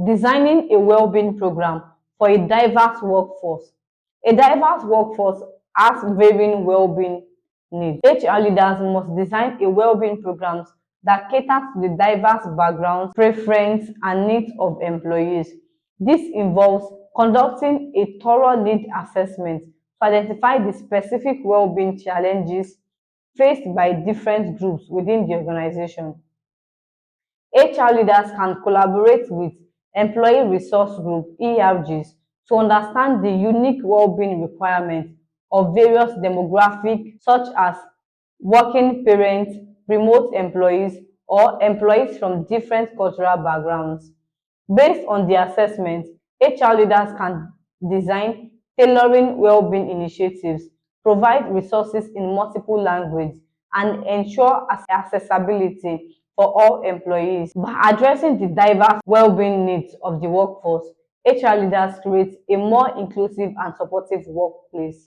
Designing a well-being program for a diverse workforce. A diverse workforce has varying well-being needs. HR leaders must design a well-being programs that caters to the diverse backgrounds, preferences, and needs of employees. This involves conducting a thorough need assessment to identify the specific well-being challenges faced by different groups within the organization. HR leaders can collaborate with employee resource group (ERGs) to understand the unique well-being requirements of various demographics such as working parents, remote employees, or employees from different cultural backgrounds. Based on the assessment, HR leaders can design tailoring well-being initiatives, provide resources in multiple languages, and ensure accessibility for all employees. By addressing the diverse well-being needs of the workforce, HR leaders create a more inclusive and supportive workplace.